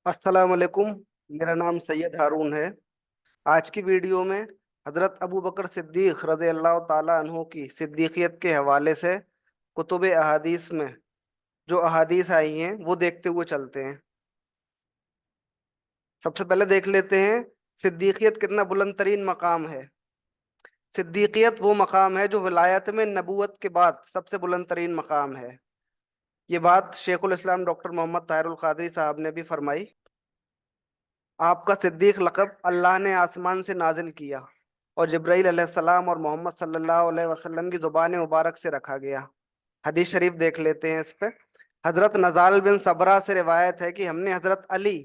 अस्सलाम वालेकुम। मेरा नाम सैयद हारून है। आज की वीडियो में हज़रत अबू बकर सिद्दीक रज़ी अल्लाह ताला अन्हो की सिद्दीकियत के हवाले से कुतुब अहादीस में जो अहादीस आई हैं वो देखते हुए चलते हैं। सबसे पहले देख लेते हैं सिद्दीकियत कितना बुलंद तरीन मकाम है। सिद्दीकियत वो मकाम है जो विलायत में नबूवत के बाद सबसे बुलंद तरीन मकाम है। ये बात शेखुल इस्लाम डॉक्टर मोहम्मद ताहिरुल क़ादरी साहब ने भी फरमाई। आपका सिद्दीक लक़ब अल्लाह ने आसमान से नाजिल किया और जिब्राईल अलैहिस्सलाम और मोहम्मद सल्लल्लाहु अलैहि वसल्लम की ज़ुबान मुबारक से रखा गया। हदीस शरीफ देख लेते हैं इस पे। हज़रत नज़ाल बिन सबरा से रिवायत है कि हमने हज़रत अली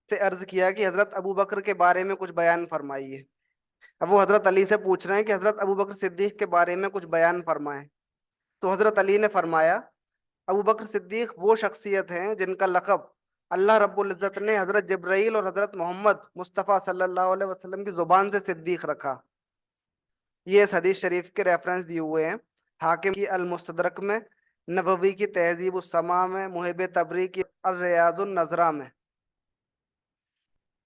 से अर्ज़ किया कि हज़रत अबू बकर के बारे में कुछ बयान फरमाइए। अब वो हज़रत अली से पूछ रहे हैं कि हज़रत अबू बकर सिद्दीक के बारे में कुछ बयान फरमाएं। तो हज़रत अली ने फरमाया, अबू बकर सिद्दीक वो शख्सियत हैं जिनका लक़ब अल्लाह रब्बुल इज़्ज़त ने हज़रत जिब्राईल और हज़रत मोहम्मद मुस्तफ़ा सल्लल्लाहु अलैहि वसल्लम की ज़ुबान से सिद्दीक रखा। ये इस हदीस शरीफ के रेफरेंस दिए हुए हैं हाकिम की अल मुस्तदरक में, नबवी की तहजीब उस समा में, मुहिब तबरी की अल रियाजुन नजरा में।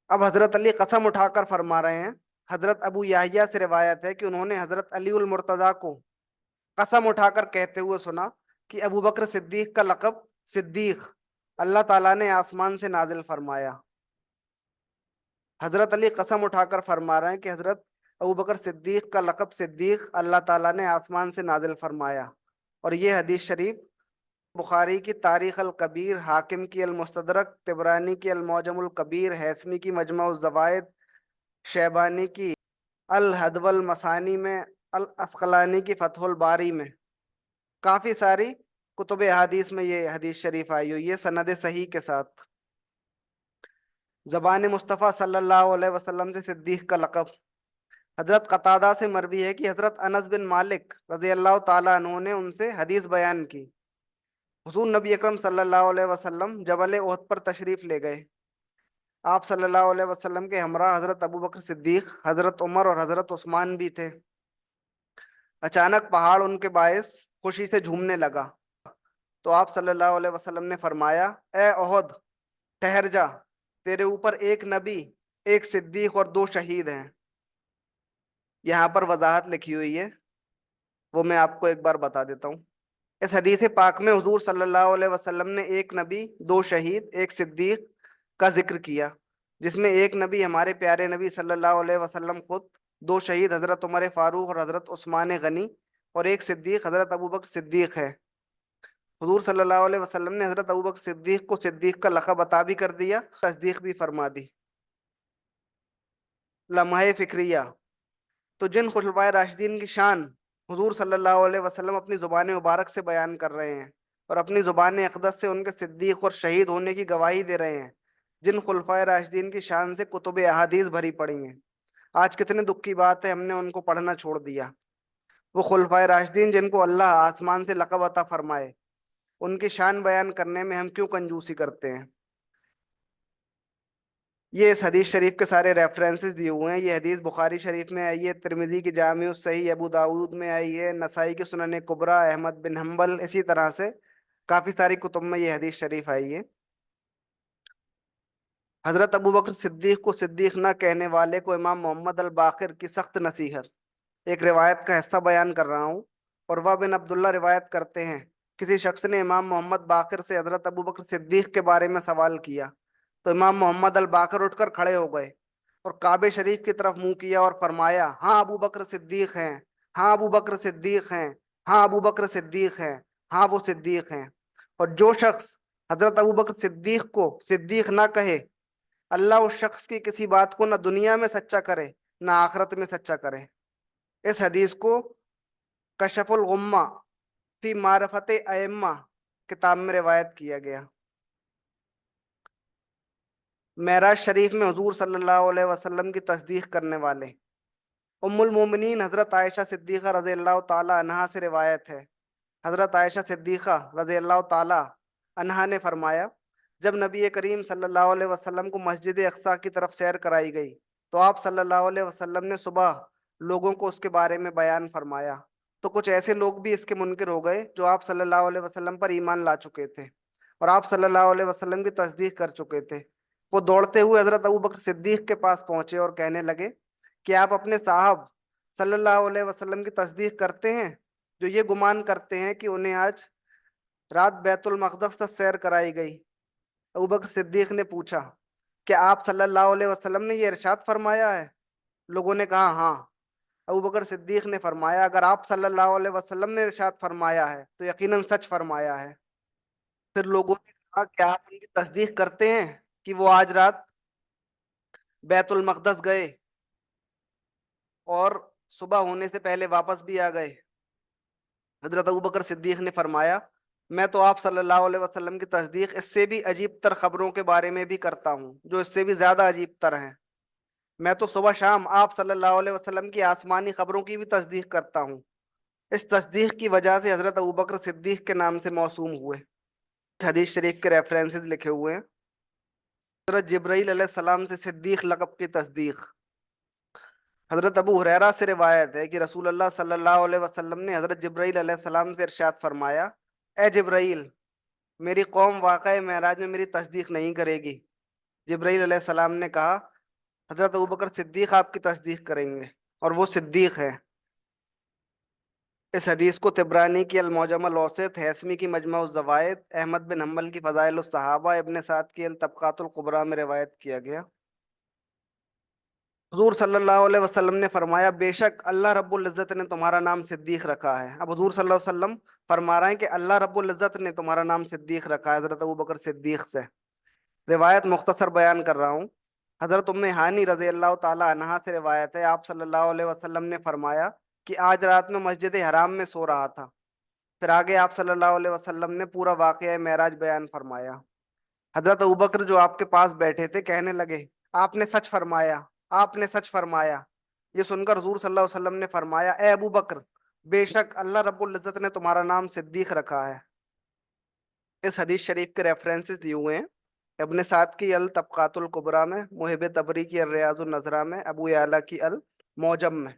अब हज़रत अली कसम उठाकर फरमा रहे हैं। हज़रत अबू याहिया से रिवायत है कि उन्होंने हज़रत अली उल मुर्तज़ा को कसम उठाकर कहते हुए सुना कि अबू बकर सिद्दीक का लक़ब सिद्दीक अल्लाह ताला ने आसमान से नाजिल फरमाया। हज़रत अली कसम उठाकर फरमा रहे हैं कि हज़रत अबू बकर सिद्दीक का लक़ब सिद्दीक अल्लाह ताला ने आसमान से नाजिल फरमाया। और ये हदीस शरीफ बुखारी की तारीख़ अल कबीर, हाकिम की अल मुस्तदरक, तिबरानी की अल मौजमुल कबीर, हैसमी की मजमा ज़वाइद, शैबानी की अल हदवल मसानी में, अल अस्क़लानी की फ़तहुल बारी में, काफ़ी सारी कुतुब अहादीस में ये हदीस शरीफ आई हुई है सनद सही के साथ। ज़बान मुस्तफ़ा सल्लल्लाहु अलैहि वसल्लम से सिद्दीक़ का लक़ब। हज़रत कतादा से मरवी है कि हज़रत अनस बिन मालिक रज़ी अल्लाह ताला अन्हु ने उनसे हदीस बयान की। हुज़ूर नबी अकरम सल्लल्लाहु अलैहि वसल्लम जबल उहद पर तशरीफ़ ले गए। आप सल्लल्लाहु अलैहि वसल्लम के हमरा हज़रत अबू बकर सिद्दीक़, हज़रत उमर और हज़रत उस्मान भी थे। अचानक पहाड़ उनके बायस खुशी से झूमने लगा। तो आप सल्लल्लाहु अलैहि वसल्लम ने फरमाया, ए उहद, ठहर जा, तेरे ऊपर एक नबी, एक सिद्दीक और दो शहीद हैं। यहाँ पर वजाहत लिखी हुई है, वो मैं आपको एक बार बता देता हूँ। इस हदीस पाक में हुजूर सल्लल्लाहु अलैहि वसल्लम ने एक नबी, दो शहीद, एक सिद्दीक का जिक्र किया, जिसमें एक नबी हमारे प्यारे नबी सल्लल्लाहु अलैहि वसल्लम खुद, दो शहीद हज़रत उमर फारूक और हज़रत उस्मान गनी, और एक सिद्दीक हज़रत अबू बकर सिद्दीक है। हुजूर सल्लल्लाहु अलैहि वसल्लम ने हज़रत अबू बकर सिद्दीक को सिद्दीक का लक़ब अता भी कर दिया, तस्दीक भी फरमा दी। लम्हा फ़िक्रिया। तो जिन खुलफाए राशिदीन की शान हुजूर सल्लल्लाहु अलैहि वसल्लम अपनी ज़ुबान मुबारक से बयान कर रहे हैं और अपनी ज़ुबान अक़दस से उनके सिद्दीक और शहीद होने की गवाही दे रहे हैं, जिन खुलफाए राशिदीन की शान से कुतुब अहादीस भरी पड़ी हैं, आज कितने दुख की बात है हमने उनको पढ़ना छोड़ दिया। वो खुलफाए राशिदीन जिनको अल्लाह आसमान से लक़ब अता फरमाए, उनकी शान बयान करने में हम क्यों कंजूसी करते हैं। ये इस हदीस शरीफ के सारे रेफरेंसेस दिए हुए हैं। ये हदीस बुखारी शरीफ में आई है, तिरमिज़ी की जामिउ सही, अबू दाऊद में आई है, नसाई की सुनन कुबरा, अहमद बिन हम्बल, इसी तरह से काफ़ी सारी कुतुब में ये हदीस शरीफ आई है। हज़रत अबू बकर सिद्दीक को सिद्दीक न कहने वाले को इमाम मोहम्मद अल बाक़िर की सख्त नसीहत। एक रिवायत का हिस्सा बयान कर रहा हूँ। उर्वा बिन अब्दुल्ला रिवायत करते हैं, किसी शख्स ने इमाम मोहम्मद बाक़िर से हज़रत अबू बकर सिद्दीक के बारे में सवाल किया, तो इमाम मोहम्मद अल बाक़िर उठकर खड़े हो गए और काबे शरीफ की तरफ मुंह किया और फरमाया, हाँ अबू बकर सिद्दीक हैं, हाँ अबू बकर सिद्दीक हैं, हाँ अबू बकर सिद्दीक हैं, हाँ वो सिद्दीक हैं। और जो शख्स हज़रत अबू बकर सिद्दीक को सिद्दीक ना कहे, अल्लाह उस शख्स की किसी बात को ना दुनिया में सच्चा करे ना आखिरत में सच्चा करे। इस हदीस को कशफुल गुम्मा फी मारफत अइम्मा किताब में रिवायत किया गया। मेराज शरीफ में हुजूर सल्लल्लाहु अलैहि वसल्लम की तस्दीक करने वाले उम्मुल मोमिनीन हज़रत आयशा सिद्दीक़ा रज़ी अल्लाह ताला अन्हा से रिवायत है। हज़रत आयशा सिद्दीक़ा रज़ी अल्लाह ताला अन्हा ने फरमाया, जब नबी करीम सल्लल्लाहु अलैहि वसल्लम को मस्जिद अक़सा की तरफ सैर कराई गई, तो आप सल्लल्लाहु अलैहि वसल्लम ने सुबह लोगों को उसके बारे में बयान फरमाया। तो कुछ ऐसे लोग भी इसके मुनकिर हो गए जो आप सल्लल्लाहु अलैहि वसल्लम पर ईमान ला चुके थे और आप सल्लल्लाहु अलैहि वसल्लम की तस्दीक कर चुके थे। وہ दौड़ते हुए हजरत अबू बकर सिद्दीक के पास पहुंचे और कहने लगे कि आप अपने साहब सल्लल्लाहु अलैहि वसल्लम की तस्दीक करते हैं, जो ये गुमान करते हैं कि उन्हें आज रात बैतुल मक़दस तक सैर कराई गई। अबू बकर सिद्दीक ने पूछा, क्या आप सल्लल्लाहु अलैहि वसल्लम ने ये इरशाद फरमाया है? लोगों ने कहा हाँ। अबू बकर सिद्दीक ने फरमाया, अगर आप सल्लल्लाहु अलैहि वसल्लम ने इरशाद फरमाया है तो यकीनन सच फरमाया है। फिर लोगों ने कहा, क्या आप उनकी तस्दीक करते हैं कि वो आज रात बैतुल मक़दस गए और सुबह होने से पहले वापस भी आ गए? हजरत अबू बकर सिद्दीक ने फरमाया, मैं तो आप सल्लल्लाहु अलैहि वसल्लम की तस्दीक इससे भी अजीब तर खबरों के बारे में भी करता हूँ, जो इससे भी ज्यादा अजीब तर हैं। मैं तो सुबह शाम आप सल्लल्लाहु अलैहि वसल्लम की आसमानी खबरों की भी तस्दीक करता हूँ। इस तस्दीक की वजह से हजरत अबू बकर सिद्दीक के नाम से मौसूम हुए। हदीस शरीफ के रेफरेंसेस लिखे हुए हैं। हजरत जिब्राइल अलैहिस्सलाम से सिद्दीक लक़ब की तस्दीक। हजरत अबू हुरैरा से रिवायत है कि रसूलुल्लाह सल्लल्लाहु अलैहि वसल्लम ने हजरत जिब्राइल अलैहिस्सलाम से इरशाद फरमाया, ए जिब्राइल, मेरी कौम वाक़या मेराज में मेरी तस्दीक नहीं करेगी। जिब्राइल अलैहिस्सलाम ने कहा, हजरत अबू बकर सिद्दीक आपकी तस्दीक करेंगे, और वो सिद्दीक है। इस हदीस को तिबरानी की अल-मुअजम अल-औसत, हैसमी की मजमा ज़वाइद, अहमद बिन हम्बल की फ़ज़ाइल उस-सहाबा, इब्न साद की अल-तबक़ातुल कुबरा में रिवायत किया गया। हुजूर सल्लल्लाहु अलैहि वसल्लम ने फरमाया, बेशक अल्लाह रब्बुल इज़्ज़त ने तुम्हारा नाम सिद्दीक रखा है। अब हुजूर सल्लल्लाहु अलैहि वसल्लम फरमा रहे हैं कि अल्लाह रब्बुल इज़्ज़त ने तुम्हारा नाम सिद्दीक रखा है, हज़रत अबू बकर सिद्दीक से। रिवायत मुख्तसर बयान कर रहा हूँ। हज़रत उम्मे हानी रज़ी अल्लाह ताला अन्हा से रिवायत है, आप सल्लल्लाहु अलैहि वसल्लम ने फरमाया कि आज रात में मस्जिद हराम में सो रहा था। फिर आगे आप सल्लल्लाहु अलैहि वसल्लम ने पूरा वाक़या मेराज बयान फरमाया। हजरत अबू बकर जो आपके पास बैठे थे कहने लगे, आपने सच फरमाया, आपने सच फरमाया। ये सुनकर हुजूर सल्लल्लाहु अलैहि वसल्लम ने फरमाया, ए अबू बकर, बेशक अल्लाह रब्बुल इज्जत ने तुम्हारा नाम सिद्दीक रखा है। इस हदीस शरीफ के रेफरेंसेस दिए हुए हैं इब्न साद की अल तबकातुल कुबरा में, मुहिब तबरी की अल रियाजुन नजरा में, अबू याला की अल मौजम में।